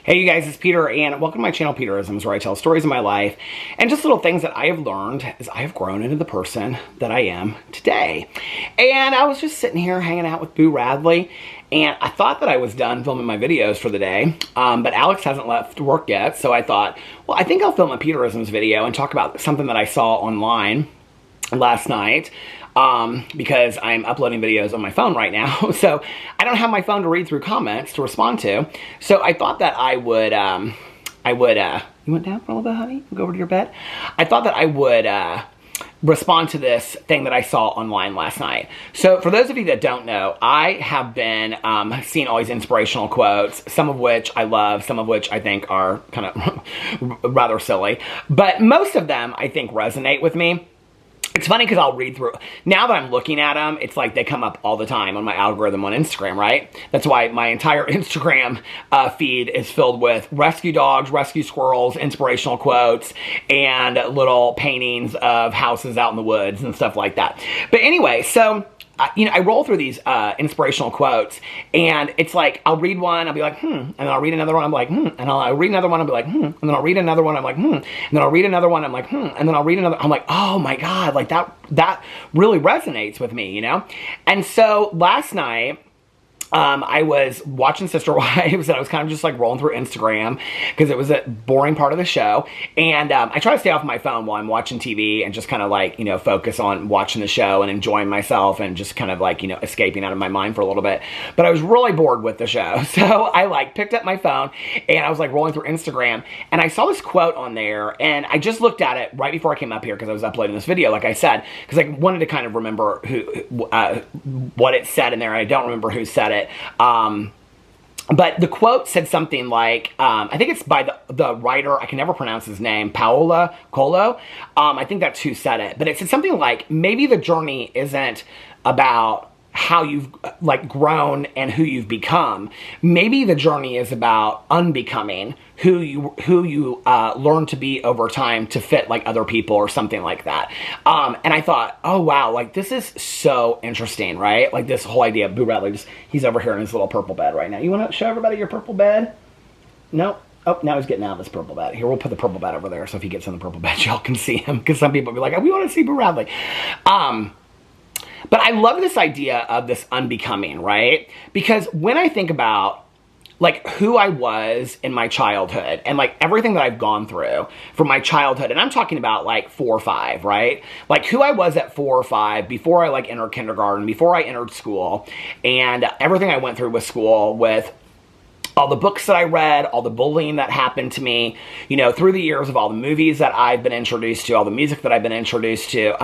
Hey you guys, it's Peter, and welcome to my channel, Peterisms, where I tell stories of my life and just little things that I have learned as I have grown into the person that I am today. And I was just sitting here hanging out with Boo Radley, and I thought that I was done filming my videos for the day, but Alex hasn't left work yet, so I thought, well, I think I'll film a Peterisms video and talk about something that I saw online last night. Because I'm uploading videos on my phone right now, so I don't have my phone to read through comments to respond to. So I thought that I would, you went down for a little bit, honey? Go over to your bed? I thought that I would, respond to this thing that I saw online last night. So for those of you that don't know, I have been seeing all these inspirational quotes, some of which I love, some of which I think are kind of rather silly, but most of them I think resonate with me. It's funny because I'll read through, now that I'm looking at them, it's like they come up all the time on my algorithm on Instagram, right? That's why my entire Instagram feed is filled with rescue dogs, rescue squirrels, inspirational quotes, and little paintings of houses out in the woods and stuff like that. But anyway, so I roll through these inspirational quotes, and it's like, I'll read one, I'll be like, and then I'll read another one, I'm like, and I'll read another one, I'll be like, and then I'll read another one, I'm like, and then I'll read another one, I'm like, and then I'll read another, I'm like, oh my God, like that really resonates with me, you know? And so last night, I was watching Sister Wives, and I was kind of just like rolling through Instagram because it was a boring part of the show. And I try to stay off my phone while I'm watching TV and just kind of like, you know, focus on watching the show and enjoying myself and just kind of like, you know, escaping out of my mind for a little bit. But I was really bored with the show. So I like picked up my phone and I was like rolling through Instagram, and I saw this quote on there, and I just looked at it right before I came up here because I was uploading this video, like I said, because I wanted to kind of remember what it said in there. I don't remember who said it. But the quote said something like, I think it's by the writer, I can never pronounce his name, Paolo Coelho. I think that's who said it. But it said something like, maybe the journey isn't about how you've like grown and who you've become. Maybe the journey is about unbecoming, who you learn to be over time to fit like other people or something like that. And I thought, oh wow, like this is so interesting, right? Like this whole idea of Boo Radley, he's over here in his little purple bed right now. You want to show everybody your purple bed? No? Oh, now he's getting out of his purple bed. Here, we'll put the purple bed over there so if he gets in the purple bed, y'all can see him. Because some people will be like, oh, we want to see Boo Radley. But I love this idea of this unbecoming, right? Because when I think about like who I was in my childhood and like everything that I've gone through from my childhood, and I'm talking about like 4 or 5, right? Like who I was at 4 or 5 before I like entered kindergarten, before I entered school, and everything I went through with school, with all the books that I read, all the bullying that happened to me, you know, through the years of all the movies that I've been introduced to, all the music that I've been introduced to.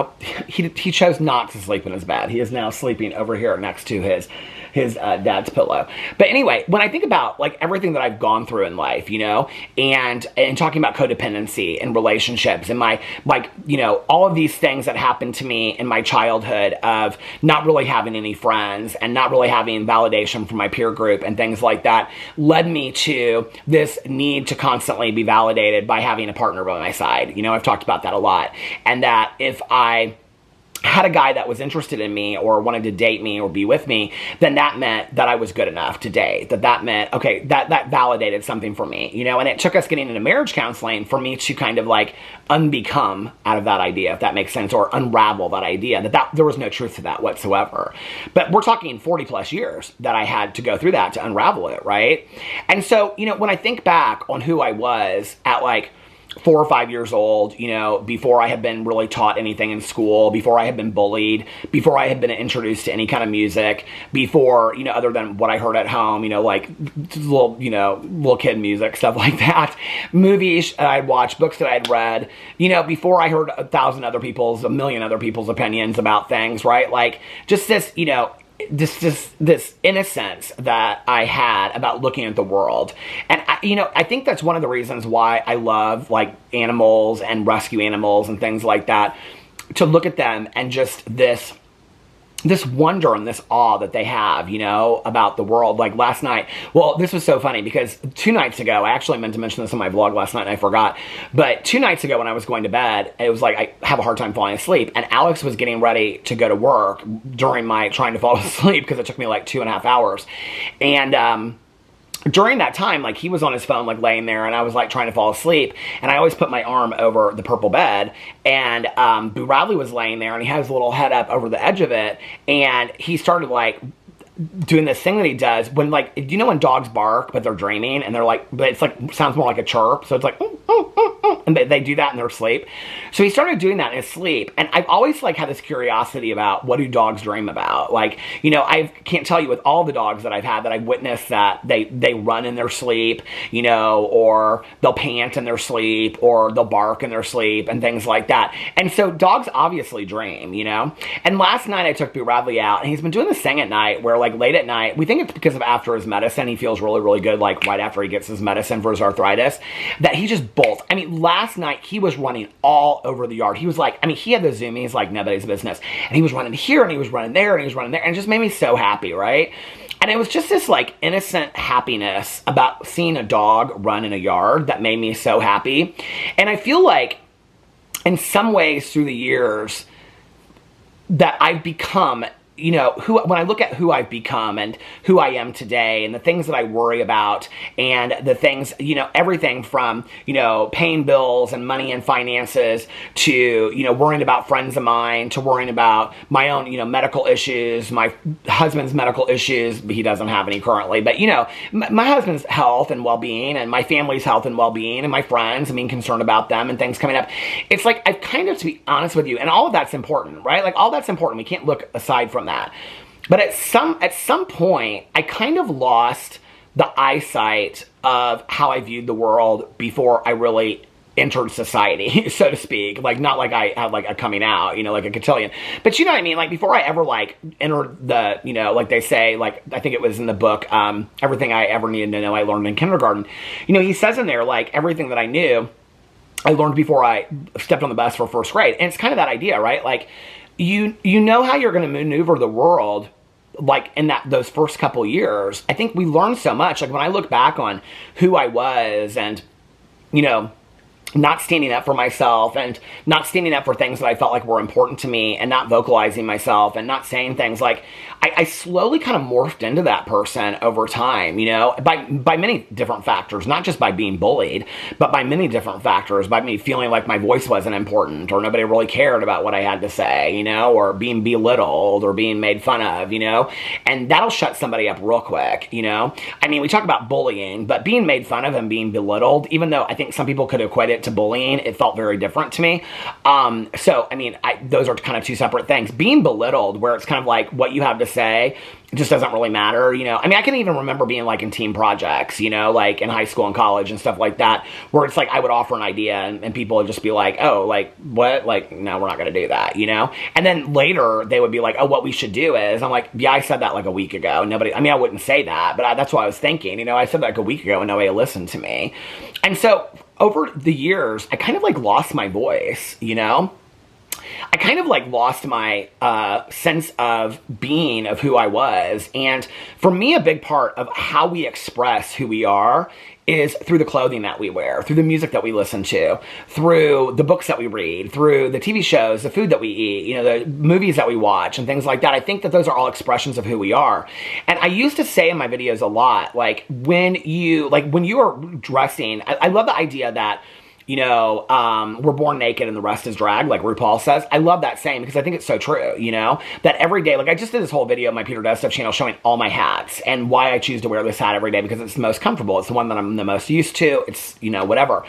He chose not to sleep in his bed. He is now sleeping over here next to his dad's pillow. But anyway, when I think about like everything that I've gone through in life, you know, and talking about codependency and relationships and my, like, you know, all of these things that happened to me in my childhood of not really having any friends and not really having validation from my peer group and things like that, led me to this need to constantly be validated by having a partner by my side. You know, I've talked about that a lot. And that if I had a guy that was interested in me or wanted to date me or be with me, then that meant that I was good enough to date. That meant, okay, that validated something for me, you know, and it took us getting into marriage counseling for me to kind of like unbecome out of that idea, if that makes sense, or unravel that idea, that there was no truth to that whatsoever. But we're talking 40 plus years that I had to go through that to unravel it, right? And so, you know, when I think back on who I was at like 4 or 5 years old, you know, before I had been really taught anything in school, before I had been bullied, before I had been introduced to any kind of music, before, you know, other than what I heard at home, you know, like little, you know, little kid music, stuff like that, movies I'd watched, books that I'd read, you know, before I heard a million other people's opinions about things, right? Like just this, you know, this innocence that I had about looking at the world. And you know, I think that's one of the reasons why I love like animals and rescue animals and things like that, to look at them and just this wonder and this awe that they have, you know, about the world. Like last night, well, this was so funny because 2 nights ago, I actually meant to mention this in my vlog last night and I forgot, but 2 nights ago when I was going to bed, it was like I have a hard time falling asleep, and Alex was getting ready to go to work during my trying to fall asleep because it took me like 2.5 hours. And during that time, like, he was on his phone, like, laying there, and I was, like, trying to fall asleep, and I always put my arm over the purple bed, and Boo Radley was laying there, and he had his little head up over the edge of it, and he started, like, doing this thing that he does when, like, do you know when dogs bark but they're dreaming, and they're like, but it's like, sounds more like a chirp, so it's like, and they do that in their sleep. So he started doing that in his sleep, and I've always, like, had this curiosity about, what do dogs dream about? Like, you know, I can't tell you with all the dogs that I've had that I've witnessed that they run in their sleep, you know, or they'll pant in their sleep, or they'll bark in their sleep, and things like that. And so dogs obviously dream, you know. And last night I took Boo Radley out, and he's been doing this thing at night where, like, late at night, we think it's because of after his medicine, he feels really, really good, like, right after he gets his medicine for his arthritis, that he just bolts. I mean, last night, he was running all over the yard. He was like, I mean, he had the zoomies like nobody's business, and he was running here, and he was running there, and he was running there, and it just made me so happy, right? And it was just this, like, innocent happiness about seeing a dog run in a yard that made me so happy. And I feel like, in some ways through the years, that I've become, you know, when I look at who I've become and who I am today and the things that I worry about and the things, you know, everything from, you know, paying bills and money and finances to, you know, worrying about friends of mine to worrying about my own, you know, medical issues, my husband's medical issues. He doesn't have any currently, but, you know, my husband's health and well-being and my family's health and well-being and my friends, I mean, concerned about them and things coming up. It's like, I've kind of, to be honest with you, and all of that's important, right? Like, all that's important. We can't look aside from that. But at some point, I kind of lost the eyesight of how I viewed the world before I really entered society, so to speak. Like, not like I had, like, a coming out, you know, like a cotillion. But you know what I mean? Like, before I ever, like, entered the, you know, like they say, like, I think it was in the book, Everything I Ever Needed to Know I Learned in Kindergarten. You know, he says in there, like, everything that I knew, I learned before I stepped on the bus for first grade. And it's kind of that idea, right? Like, you know how you're going to maneuver the world, like, in those first couple years. I think we learned so much. Like, when I look back on who I was and, you know, not standing up for myself and not standing up for things that I felt like were important to me and not vocalizing myself and not saying things, like, I slowly kind of morphed into that person over time, you know, by many different factors, not just by being bullied, but by many different factors, by me feeling like my voice wasn't important or nobody really cared about what I had to say, you know, or being belittled or being made fun of, you know, and that'll shut somebody up real quick, you know. I mean, we talk about bullying, but being made fun of and being belittled, even though I think some people could equate it to bullying, it felt very different to me. So, I mean, those are kind of two separate things. Being belittled, where it's kind of like what you have to say just doesn't really matter, you know. I mean, I can even remember being, like, in team projects, you know, like in high school and college and stuff like that, where it's like I would offer an idea and people would just be like, oh, like, what? Like, no, we're not going to do that, you know? And then later they would be like, oh, what we should do is, I'm like, yeah, I said that like a week ago. Nobody, I mean, I wouldn't say that, but that's what I was thinking, you know, I said that like a week ago and nobody listened to me. And so over the years, I kind of, like, lost my voice, you know? I kind of, like, lost my sense of being, of who I was. And for me, a big part of how we express who we are is through the clothing that we wear, through the music that we listen to, through the books that we read, through the TV shows, the food that we eat, you know, the movies that we watch and things like that. I think that those are all expressions of who we are. And I used to say in my videos a lot, like, when you are dressing, I love the idea that, you know, we're born naked and the rest is drag, like RuPaul says. I love that saying because I think it's so true, you know, that every day, like, I just did this whole video on my Peter Does Stuff channel showing all my hats and why I choose to wear this hat every day because it's the most comfortable. It's the one that I'm the most used to. It's, you know, whatever.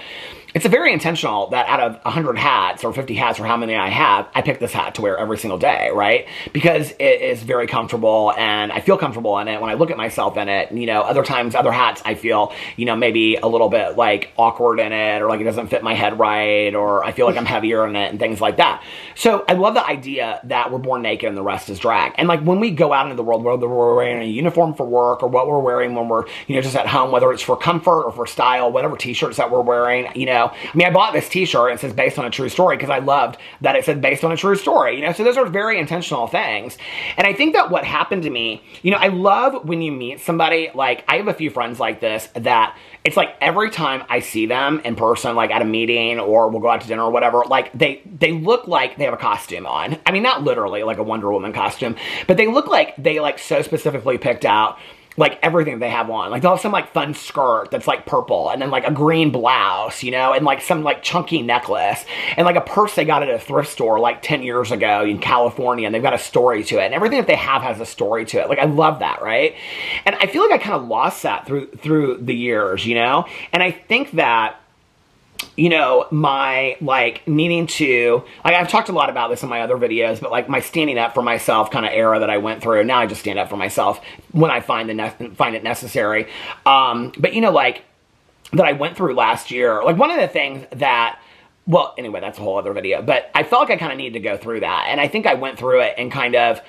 It's a very intentional that out of 100 hats or 50 hats or how many I have, I pick this hat to wear every single day, right? Because it is very comfortable and I feel comfortable in it when I look at myself in it. You know, other times, other hats, I feel, you know, maybe a little bit, like, awkward in it or like it doesn't fit my head right or I feel like I'm heavier in it and things like that. So I love the idea that we're born naked and the rest is drag. And, like, when we go out into the world, whether we're wearing a uniform for work or what we're wearing when we're, you know, just at home, whether it's for comfort or for style, whatever t-shirts that we're wearing, you know, I mean, I bought this t-shirt and it says based on a true story because I loved that it said based on a true story, you know, so those are very intentional things. And I think that what happened to me, you know, I love when you meet somebody, like, I have a few friends like this that it's like every time I see them in person, like at a meeting or we'll go out to dinner or whatever, like they look like they have a costume on. I mean, not literally like a Wonder Woman costume, but they look like they, like, so specifically picked out, like everything they have on. Like they'll have some like fun skirt that's like purple, and then like a green blouse, you know, and like some like chunky necklace, and like a purse they got at a thrift store like 10 years ago in California, and they've got a story to it, and everything that they have has a story to it. Like I love that, right? And I feel like I kind of lost that through the years, you know? And I think that, you know, my like needing to, like I've talked a lot about this in my other videos, but like my standing up for myself kind of era that I went through. Now I just stand up for myself when I find it necessary. But you know, like that I went through last year, like one of the things that, well, anyway, that's a whole other video, but I felt like I kind of needed to go through that. And I think I went through it and kind of,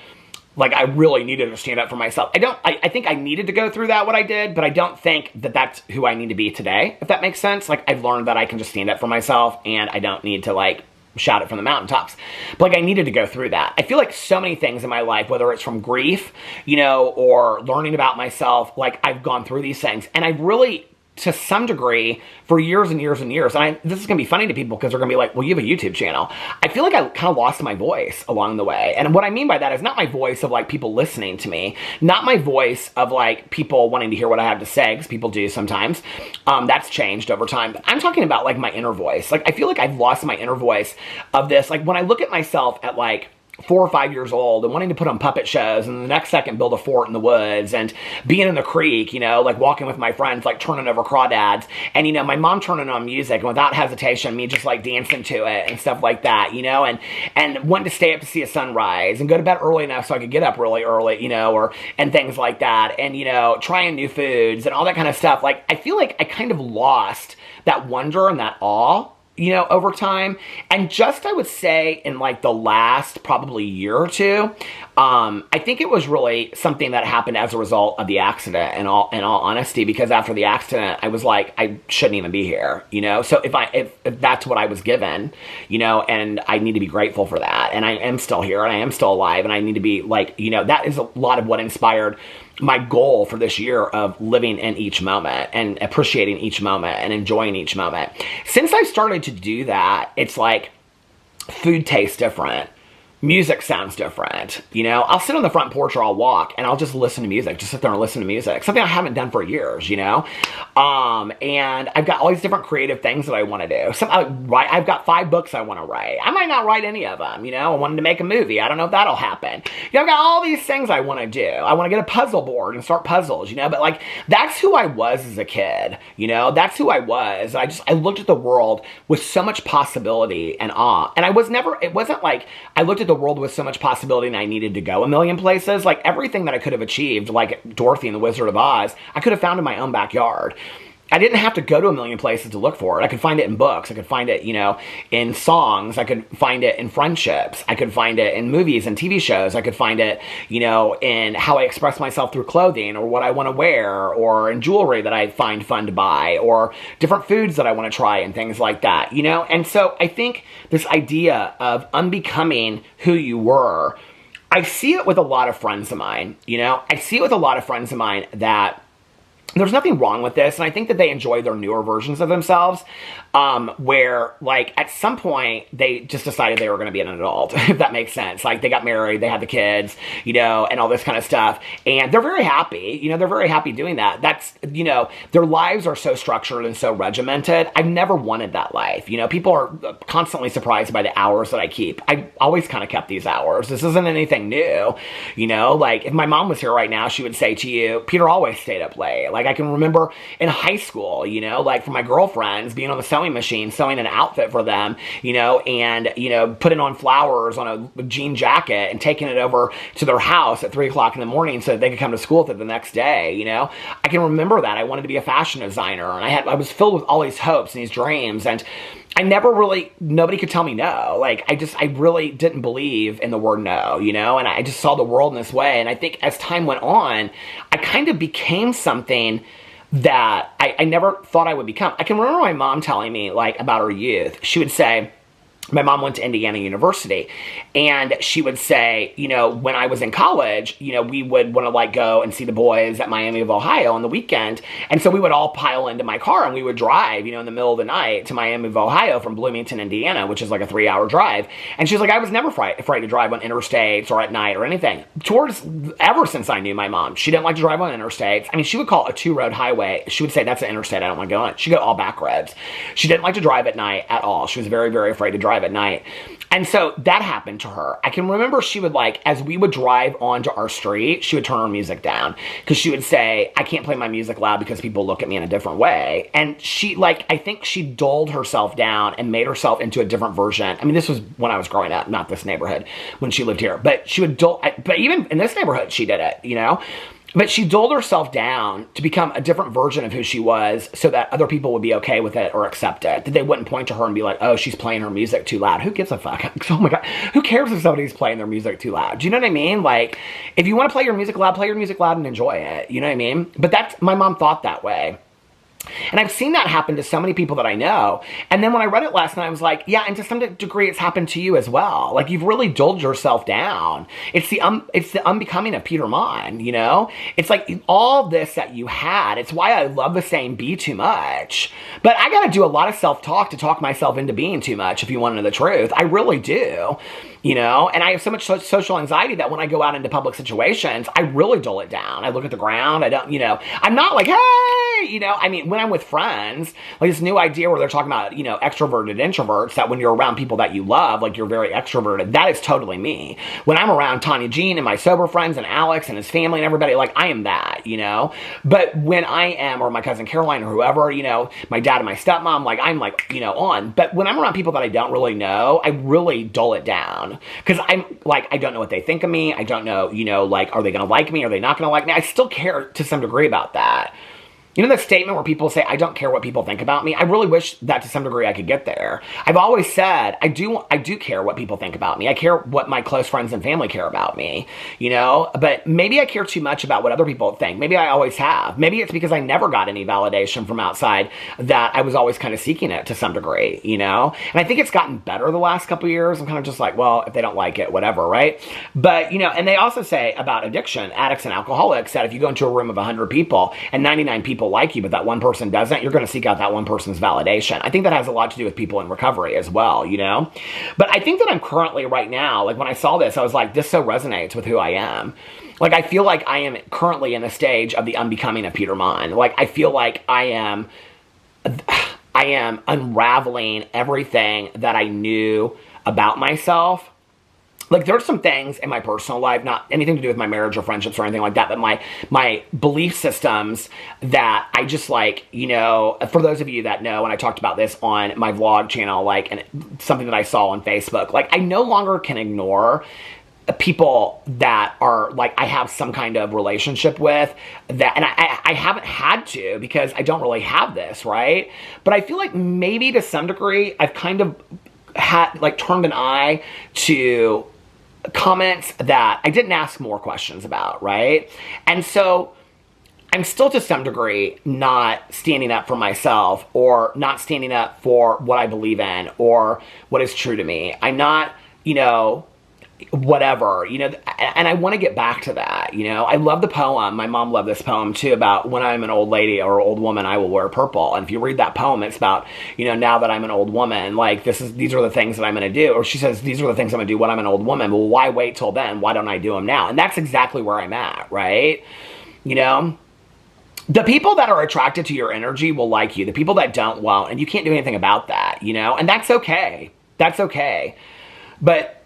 like, I really needed to stand up for myself. I think I needed to go through that, what I did, but I don't think that that's who I need to be today, if that makes sense. Like, I've learned that I can just stand up for myself, and I don't need to, like, shout it from the mountaintops. But, like, I needed to go through that. I feel like so many things in my life, whether it's from grief, you know, or learning about myself, like, I've gone through these things. And I've really, to some degree, for years and years and years, and this is going to be funny to people because they're going to be like, well, you have a YouTube channel. I feel like I kind of lost my voice along the way. And what I mean by that is not my voice of like people listening to me, not my voice of like people wanting to hear what I have to say, because people do sometimes. That's changed over time. But I'm talking about like my inner voice. Like I feel like I've lost my inner voice of this. Like when I look at myself at like 4 or 5 years old and wanting to put on puppet shows, and the next second build a fort in the woods, and being in the creek, you know, like walking with my friends, like turning over crawdads, and, you know, my mom turning on music, and without hesitation, me just like dancing to it and stuff like that, you know, and wanting to stay up to see a sunrise and go to bed early enough so I could get up really early, you know, and things like that, and, you know, trying new foods and all that kind of stuff. Like, I feel like I kind of lost that wonder and that awe, you know, over time. And just, I would say, in like the last probably year or two, I think it was really something that happened as a result of the accident, in all honesty, because after the accident, I was like, I shouldn't even be here, you know? So if that's what I was given, you know, and I need to be grateful for that, and I am still here, and I am still alive, and I need to be like, you know, that is a lot of what inspired my goal for this year of living in each moment and appreciating each moment and enjoying each moment. Since I started to do that, it's like food tastes different. Music sounds different, you know? I'll sit on the front porch or I'll walk and I'll just listen to music, just sit there and listen to music. Something I haven't done for years, you know? And I've got all these different creative things that I want to do. I've got 5 books I want to write. I might not write any of them, you know? I wanted to make a movie. I don't know if that'll happen. You know, I've got all these things I want to do. I want to get a puzzle board and start puzzles, you know? But like, that's who I was as a kid, you know? That's who I was. I looked at the world with so much possibility and awe. And it wasn't like I looked at the world with so much possibility and I needed to go a million places. Like everything that I could have achieved, like Dorothy and the Wizard of Oz, I could have found in my own backyard. I didn't have to go to a million places to look for it. I could find it in books. I could find it, you know, in songs. I could find it in friendships. I could find it in movies and TV shows. I could find it, you know, in how I express myself through clothing, or what I want to wear, or in jewelry that I find fun to buy, or different foods that I want to try and things like that, you know? And so I think this idea of unbecoming who you were, I see it with a lot of friends of mine, you know? I see it with a lot of friends of mine that there's nothing wrong with this, and I think that they enjoy their newer versions of themselves, where, like, at some point, they just decided they were going to be an adult, if that makes sense. Like, they got married, they had the kids, you know, and all this kind of stuff, and they're very happy, you know, they're very happy doing that. That's, you know, their lives are so structured and so regimented. I've never wanted that life, you know. People are constantly surprised by the hours that I keep. I always kind of kept these hours. This isn't anything new, you know. Like, if my mom was here right now, she would say to you, Peter always stayed up late. Like, I can remember in high school, you know, like for my girlfriends, being on the sewing machine, sewing an outfit for them, you know, and, you know, putting on flowers on a jean jacket and taking it over to their house at 3 o'clock in the morning so that they could come to school with it the next day, you know. I can remember that. I wanted to be a fashion designer, and I was filled with all these hopes and these dreams, and nobody could tell me no. Like, I really didn't believe in the word no, you know, and I just saw the world in this way. And I think as time went on, I kind of became something that I never thought I would become. I can remember my mom telling me, like, about her youth. She would say, my mom went to Indiana University, and she would say, you know, when I was in college, you know, we would want to like go and see the boys at Miami of Ohio on the weekend. And so we would all pile into my car and we would drive, you know, in the middle of the night to Miami of Ohio from Bloomington, Indiana, which is like a 3-hour drive. And she was like, I was never afraid to drive on interstates or at night or anything. Ever since I knew my mom, she didn't like to drive on interstates. I mean, she would call a 2-road highway. She would say, that's an interstate, I don't want to go on it. She'd go all back roads. She didn't like to drive at night at all. She was very, very afraid to drive at night. And so that happened to her. I can remember she would like, as we would drive onto our street, she would turn her music down because she would say, I can't play my music loud because people look at me in a different way. And she like, I think she dulled herself down and made herself into a different version. I mean, this was when I was growing up, not this neighborhood when she lived here, but she would but even in this neighborhood, she did it, you know? But she dulled herself down to become a different version of who she was so that other people would be okay with it or accept it. That they wouldn't point to her and be like, oh, she's playing her music too loud. Who gives a fuck? Oh my God. Who cares if somebody's playing their music too loud? Do you know what I mean? Like, if you want to play your music loud and enjoy it. You know what I mean? But my mom thought that way. And I've seen that happen to so many people that I know. And then when I read it last night, I was like, yeah, and to some degree it's happened to you as well. Like, you've really dulled yourself down. It's the unbecoming of Peter Monn, you know? It's like all this that you had. It's why I love the saying, be too much. But I got to do a lot of self-talk to talk myself into being too much, if you want to know the truth. I really do. You know, and I have so much social anxiety that when I go out into public situations, I really dull it down. I look at the ground. I don't, you know, I'm not like, hey, you know, I mean, when I'm with friends, like this new idea where they're talking about, you know, extroverted introverts, that when you're around people that you love, like you're very extroverted, that is totally me. When I'm around Tanya Jean and my sober friends and Alex and his family and everybody, like I am that, you know, but when I am, or my cousin Caroline or whoever, you know, my dad and my stepmom, like I'm like, you know, on, but when I'm around people that I don't really know, I really dull it down. Because I'm like, I don't know what they think of me. I don't know, you know, like, are they going to like me? Are they not going to like me? I still care to some degree about that. You know the statement where people say, I don't care what people think about me? I really wish that to some degree I could get there. I've always said, I do care what people think about me. I care what my close friends and family care about me, you know? But maybe I care too much about what other people think. Maybe I always have. Maybe it's because I never got any validation from outside that I was always kind of seeking it to some degree, you know? And I think it's gotten better the last couple of years. I'm kind of just like, well, if they don't like it, whatever, right? But, you know, and they also say about addiction, addicts and alcoholics, that if you go into a room of 100 people and 99 people like you, but that one person doesn't, you're going to seek out that one person's validation. I think that has a lot to do with people in recovery as well, you know? But I think that I'm currently right now, like when I saw this, I was like, this so resonates with who I am. Like, I feel like I am currently in a stage of the unbecoming of Peter Monn. Like, I feel like I am unraveling everything that I knew about myself. Like, there's some things in my personal life, not anything to do with my marriage or friendships or anything like that, but my belief systems that I just like, you know, for those of you that know, and I talked about this on my vlog channel, like, and something that I saw on Facebook, like, I no longer can ignore people that are like, I have some kind of relationship with that, and I haven't had to because I don't really have this, right? But I feel like maybe to some degree, I've kind of had, like, turned an eye to comments that I didn't ask more questions about, right? And so I'm still to some degree not standing up for myself or not standing up for what I believe in or what is true to me. I'm not, you know, whatever, you know, and I want to get back to that, you know. I love the poem. My mom loved this poem too, about when I'm an old lady or old woman, I will wear purple. And if you read that poem, it's about, you know, now that I'm an old woman, like these are the things that I'm going to do. Or she says, these are the things I'm going to do when I'm an old woman. Well, why wait till then? Why don't I do them now? And that's exactly where I'm at, right? You know, the people that are attracted to your energy will like you. The people that don't won't. And you can't do anything about that, you know, and that's okay. That's okay. But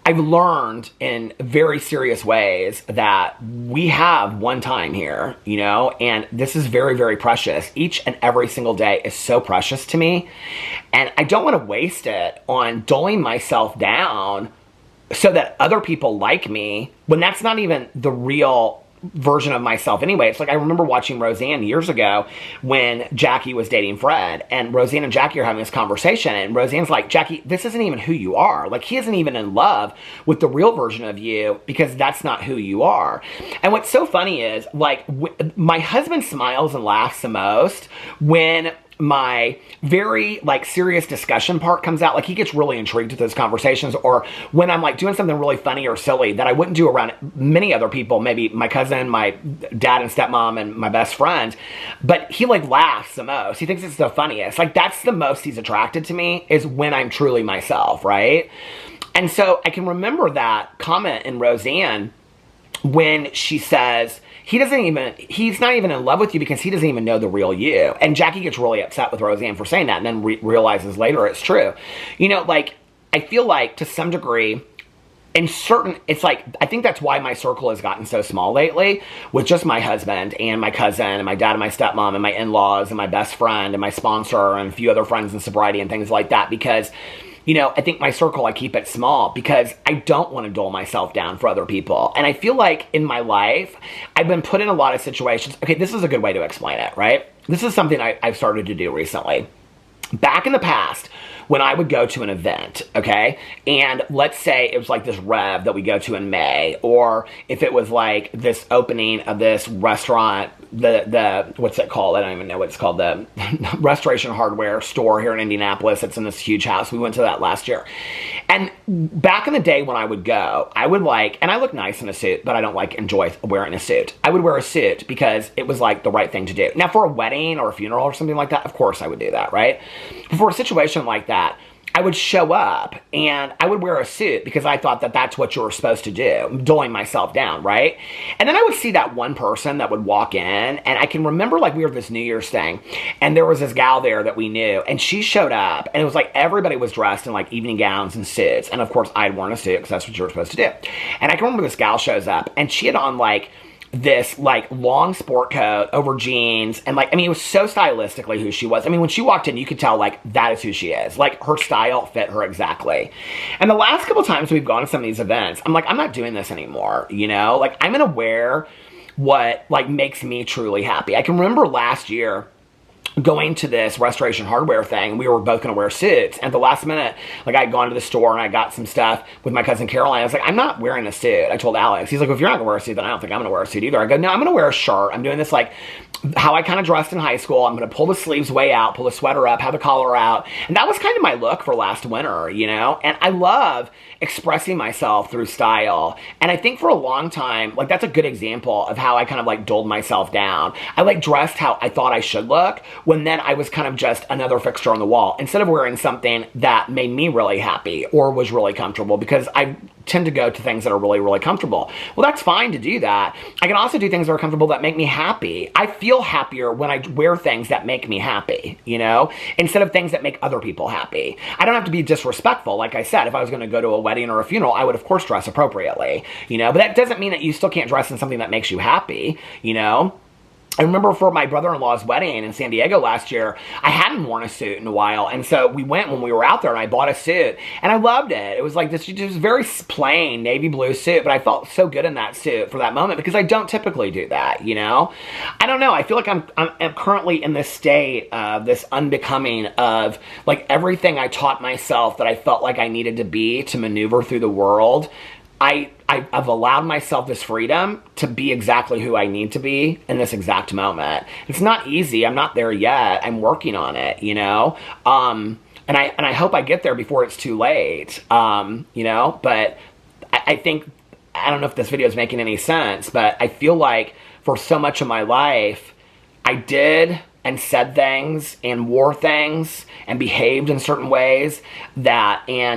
I've learned in very serious ways that we have one time here, you know, and this is very, very precious. Each and every single day is so precious to me. And I don't want to waste it on dulling myself down so that other people like me when that's not even the real version of myself anyway. It's like, I remember watching Roseanne years ago when Jackie was dating Fred, and Roseanne and Jackie are having this conversation, and Roseanne's like, Jackie, this isn't even who you are. Like, he isn't even in love with the real version of you because that's not who you are. And what's so funny is, like, my husband smiles and laughs the most when my very like serious discussion part comes out, like he gets really intrigued with those conversations, or when I'm like doing something really funny or silly that I wouldn't do around many other people, maybe my cousin, my dad and stepmom, and my best friend, but he like laughs the most. He thinks it's the funniest. Like that's the most he's attracted to me, is when I'm truly myself, right? And so I can remember that comment in Roseanne when she says, he's not even in love with you because he doesn't even know the real you. And Jackie gets really upset with Roseanne for saying that, and then realizes later it's true. You know, like, I feel like to some degree, it's like, I think that's why my circle has gotten so small lately, with just my husband and my cousin and my dad and my stepmom and my in-laws and my best friend and my sponsor and a few other friends in sobriety and things like that, because you know, I think my circle, I keep it small because I don't want to dull myself down for other people. And I feel like in my life, I've been put in a lot of situations. Okay, this is a good way to explain it, right? This is something I've started to do recently. Back in the past, when I would go to an event, okay, and let's say it was like this Rev that we go to in May, or if it was like this opening of this restaurant, the what's it called? I don't even know what it's called, the Restoration Hardware store here in Indianapolis. It's in this huge house. We went to that last year. And back in the day when I would go, I would like, and I look nice in a suit, but I don't like enjoy wearing a suit. I would wear a suit because it was like the right thing to do. Now for a wedding or a funeral or something like that, of course I would do that, right? But for a situation like that, I would show up and I would wear a suit because I thought that that's what you were supposed to do, dulling myself down, right? And then I would see that one person that would walk in, and I can remember like we were at this New Year's thing, and there was this gal there that we knew, and she showed up, and it was like everybody was dressed in like evening gowns and suits, and of course I'd worn a suit because that's what you were supposed to do. And I can remember this gal shows up, and she had on like this like long sport coat over jeans, and like, I mean, it was so stylistically who she was. I mean, when she walked in, you could tell like that is who she is. Like her style fit her exactly. And the last couple times we've gone to some of these events, I'm like, I'm not doing this anymore, you know? Like I'm gonna wear what like makes me truly happy. I can remember last year going to this Restoration Hardware thing. We were both going to wear suits. And at the last minute, like I had gone to the store and I got some stuff with my cousin Caroline. I was like, I'm not wearing a suit. I told Alex. He's like, well, if you're not going to wear a suit, then I don't think I'm going to wear a suit either. I go, no, I'm going to wear a shirt. I'm doing this like how I kind of dressed in high school. I'm going to pull the sleeves way out, pull the sweater up, have the collar out. And that was kind of my look for last winter, you know? And I love expressing myself through style. And I think for a long time, like that's a good example of how I kind of like dulled myself down. I like dressed how I thought I should look, when then I was kind of just another fixture on the wall, instead of wearing something that made me really happy or was really comfortable, because I tend to go to things that are really, really comfortable. Well, that's fine to do that. I can also do things that are comfortable that make me happy. I feel happier when I wear things that make me happy, you know, instead of things that make other people happy. I don't have to be disrespectful. Like I said, if I was going to go to a wedding or a funeral, I would of course dress appropriately, you know, but that doesn't mean that you still can't dress in something that makes you happy, you know. I remember for my brother-in-law's wedding in San Diego last year, I hadn't worn a suit in a while, and so we went when we were out there, and I bought a suit, and I loved it. It was like this just very plain navy blue suit, but I felt so good in that suit for that moment because I don't typically do that, you know? I don't know. I feel like I'm currently in this state of this unbecoming of like everything I taught myself that I felt like I needed to be to maneuver through the world. I've allowed myself this freedom to be exactly who I need to be in this exact moment. It's not easy. I'm not there yet. I'm working on it, you know? And I hope I get there before it's too late, you know? But I think, I don't know if this video is making any sense, but I feel like for so much of my life, I did and said things and wore things and behaved in certain ways that, you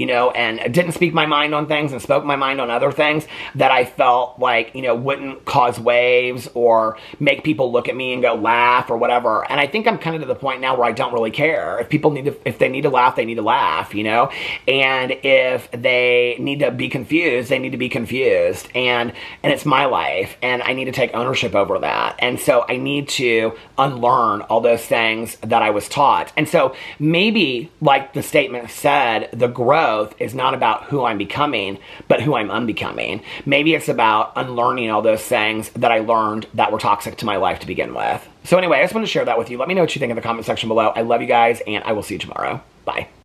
know, and didn't speak my mind on things and spoke my mind on other things that I felt like, you know, wouldn't cause waves or make people look at me and go laugh or whatever. And I think I'm kind of to the point now where I don't really care. If people if they need to laugh, they need to laugh, you know? And if they need to be confused, they need to be confused. And it's my life, and I need to take ownership over that. And so I need to unlearn all those things that I was taught. And so maybe, like the statement said, the growth is not about who I'm becoming, but who I'm unbecoming. Maybe it's about unlearning all those things that I learned that were toxic to my life to begin with. So anyway, I just wanted to share that with you. Let me know what you think in the comment section below. I love you guys, and I will see you tomorrow. Bye.